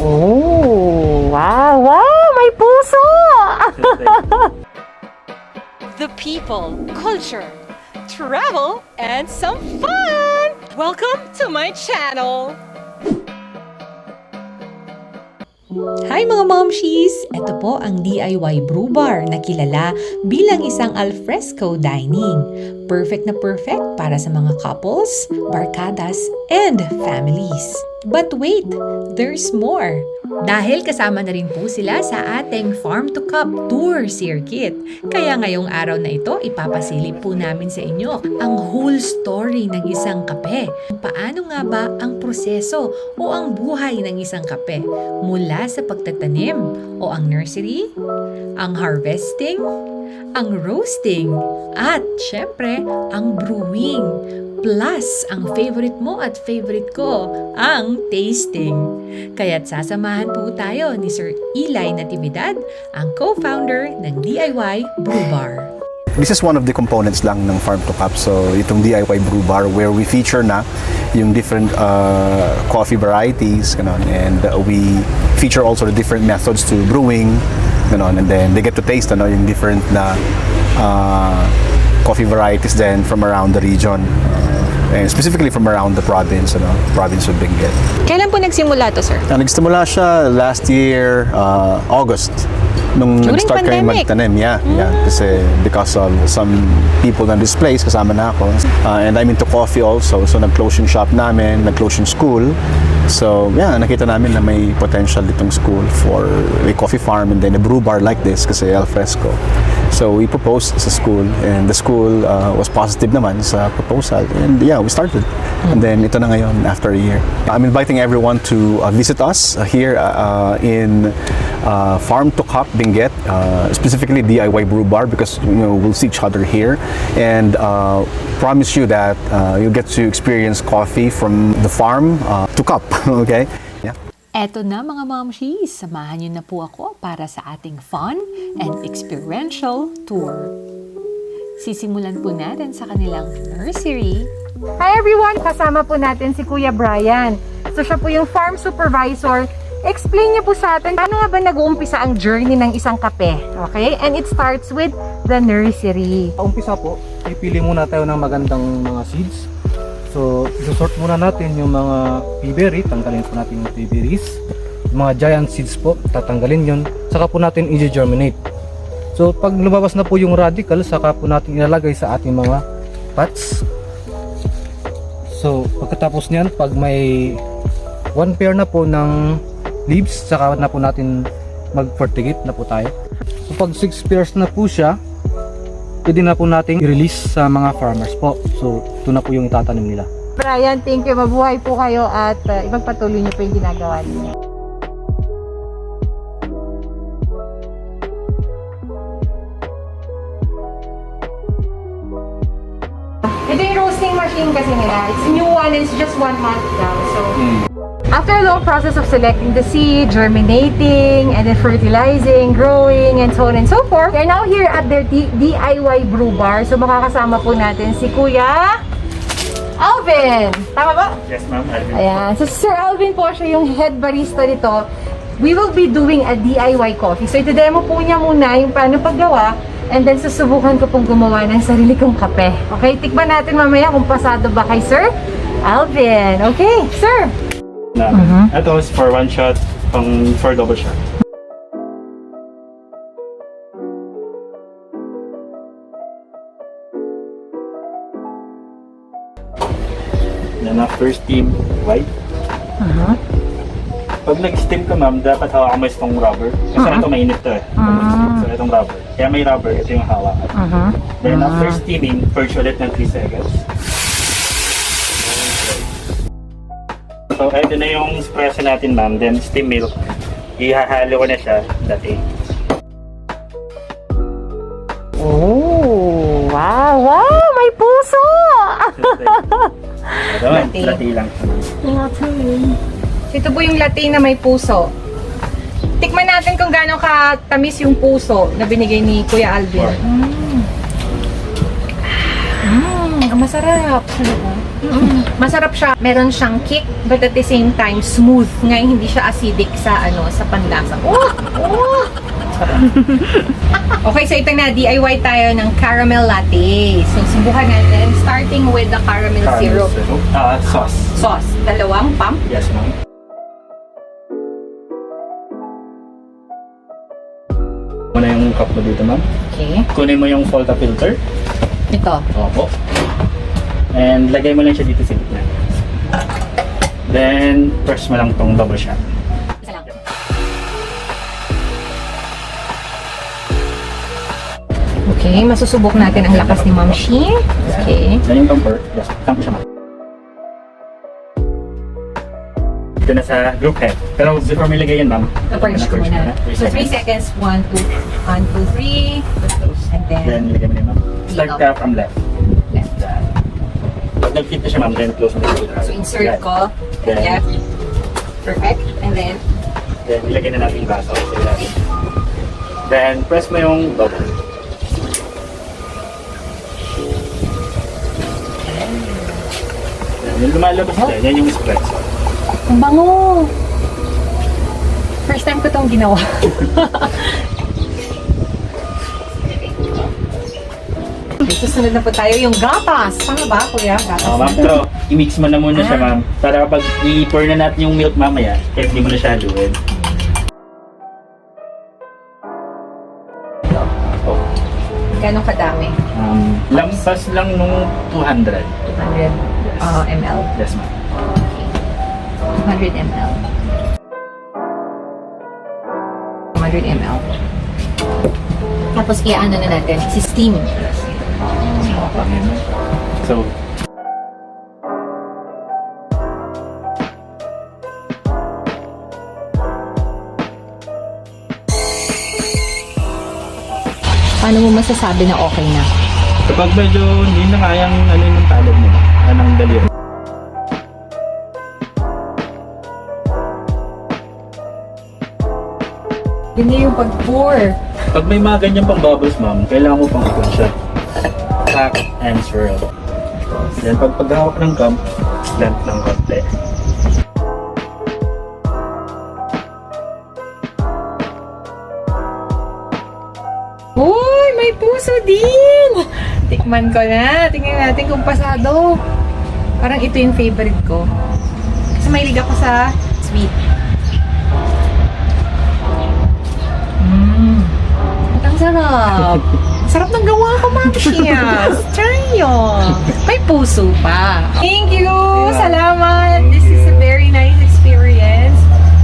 Oh, wow, wow, may puso! The people, culture, travel, and some fun! Welcome to my channel! Hi mga momshies! Ito po ang DIY brew bar na kilala bilang isang al fresco dining. Perfect na perfect para sa mga couples, barkadas, and families. But wait, there's more! Dahil kasama na rin po sila sa ating Farm to Cup Tour Circuit. Kaya ngayong araw na ito, ipapasilip po namin sa inyo ang whole story ng isang kape. Paano nga ba ang proseso o ang buhay ng isang kape? Mula sa pagtatanim o ang nursery, ang harvesting, ang roasting, at syempre, ang brewing. Plus, ang favorite mo at favorite ko, ang tasting. Kaya't sasamahan po tayo ni Sir Eli Natividad, ang co-founder ng DIY Brew Bar. This is one of the components lang ng Farm to Cup. So, itong DIY Brew Bar where we feature na yung different coffee varieties, ganon, and we feature also the different methods to brewing, ganon, and then they get to taste yung different na coffee varieties then from around the region. And specifically from around the province, province of Benguet. Kailan po nagsimula to, sir? Nagsimula siya last year, August. Nung During nag-start kami pandemic. magtanim, yeah. Kasi because of some people na displaced, kasama na ako. And I'm into coffee also, so nag-close yung shop namin, nag-close yung school. So, yeah, nakita namin na may potential itong school for a coffee farm and then a brew bar like this kasi al fresco. So, we proposed sa school and the school was positive naman sa proposal. And yeah, we started. And then, ito na ngayon after a year. I'm inviting everyone to visit us here in Farm to Cup Benguet, specifically DIY Brew Bar because we'll see each other here and promise you that you'll get to experience coffee from the farm to cup, okay? Yeah. Eto na mga momshies, samahan niyo na po ako para sa ating fun and experiential tour. Sisimulan po natin sa kanilang nursery. Hi everyone! Kasama po natin si Kuya Brian. So siya po yung farm supervisor. Explain niyo po sa atin, paano nga ba nag-uumpisa ang journey ng isang kape? Okay? And it starts with the nursery. Umpisa po, ipili muna tayo ng magandang mga seeds. So, isosort muna natin yung mga pea berry, tanggalin po natin yung pea berries. Yung mga giant seeds po, tatanggalin yun. Saka po natin i-germinate. So, pag lumabas na po yung radical, saka po natin ilalagay sa ating mga pots. So, pagkatapos niyan, pag may one pair na po ng leaves, saka na po natin mag-fertigate na po tayo. So, pag 6 pairs na po siya, pwede na po natin i-release sa mga farmers po. So, ito na po yung itatanim nila. Brian, thank you. Mabuhay po kayo at ipagpatuloy niyo po yung ginagawa niyo. Ito yung roasting machine kasi nila. It's new one and it's just 1 month now. So, after a long process of selecting the seed, germinating, and then fertilizing, growing, and so on and so forth, we're now here at their DIY Brew Bar. So makakasama po natin si Kuya Alvin. Tama ba? Yes, ma'am. Alvin. Ayan. So Sir Alvin po, siya yung head barista nito. We will be doing a DIY coffee. So ito-demo po niya muna yung paano paggawa. And then susubukan ko pong gumawa ng sarili kong kape. Okay? Tikman natin mamaya kung pasado ba kay Sir Alvin. Okay, sir. Ito is for 1 shot, for double shot. Then after steam, white. Pag nag-steam ka, ma'am, dapat hawakan mo itong rubber. Kasi ito mainit to eh. So itong rubber. Kaya may rubber, ito yung hawakan. Then after steaming, purge ulit ng 3 seconds. So, ito na yung espresso natin, ma'am. Then, steam milk. Ihahalo ko na siya, dati. Oh, wow, wow, may puso! Ito, latte lang. Ito po yung latte na may puso. Tikman natin kung gaano katamis yung puso na binigay ni Kuya Alvin. Masarap. Masarap siya. Meron siyang kick, but at the same time, smooth. Ngayon, hindi siya acidic sa, sa panlasa. Okay, so ito na, DIY tayo ng caramel latte. So, subukan natin, starting with the caramel syrup. Sauce. Sauce. 2 pump. Yes, ma'am. Muna yung cup mo dito, ma'am. Okay. Kunin mo yung Volta filter. Ito. Opo. And lagay mo lang siya dito sa gitna. Then, press mo lang tong double shot. Isa lang. Okay, masusubok natin ang lakas ni Momshie. Okay. Then yung tamper. Yes, tamper siya, ma'am. Ito na sa group head. Pero before mo ilagay yan, ma'am. Na-purge ko muna. So, 3 seconds. 1, 2, 3. And then, ilagay mo na yun, ma'am. Start ka from left. left. Pag nag-fit na siya, ma'am, then close mo na siya. So, insert ko. Then, Left. Perfect. And then, ilagay na natin yung baso. Then, press mo yung bubble. Yung lumalabas dyan, yan yung espresso. ang bango! First time ko itong ginawa. Okay, susunod na po tayo yung gatas. Tama ba, kuya? Gatas. Ma'am, pero i-mix mo na muna siya, ma'am. Para kapag i-pour na natin yung milk mamaya, kaya hindi mo na siya haluin. Gano'ng kadami? Lampas lang nung 200. 200 ml. Yes, ma'am. 200 ml. 200 ml. Tapos i-ano na natin, si-steam. So, Paano mo masasabi na okay na? kapag medyo hindi na kayang ano yung talog mo, anong daliri. Hindi yung pag-pour. Pag may mga ganyan pang bubbles, ma'am, kailangan mo pang ikon siya. Pack and swirl. Then pag paghawak ng gum, slant ng konti. Uy, may puso din! Tikman ko na. Tingnan natin kung pasado. Parang ito yung favorite ko. Kasi mahilig ako sa sweet. At ang sarap. Sarap ng gawa ko, Momshie. Try yun. May puso pa. Thank you! Salamat! This is a very nice experience.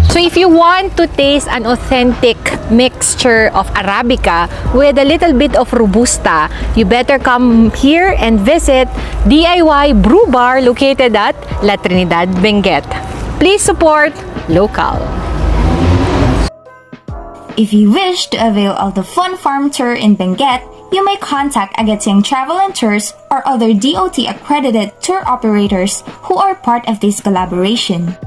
So if you want to taste an authentic mixture of Arabica with a little bit of Robusta, you better come here and visit DIY Brew Bar located at La Trinidad, Benguet. Please support local. If you wish to avail of the fun farm tour in Benguet, you may contact Agetyeng Travel and Tours or other DOT accredited tour operators who are part of this collaboration.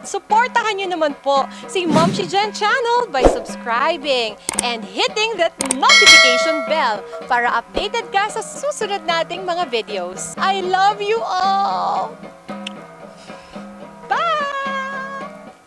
Supportahan nyo naman po si Momshie Jhen channel by subscribing and hitting that notification bell para updated ka sa susunod nating mga videos. I love you all!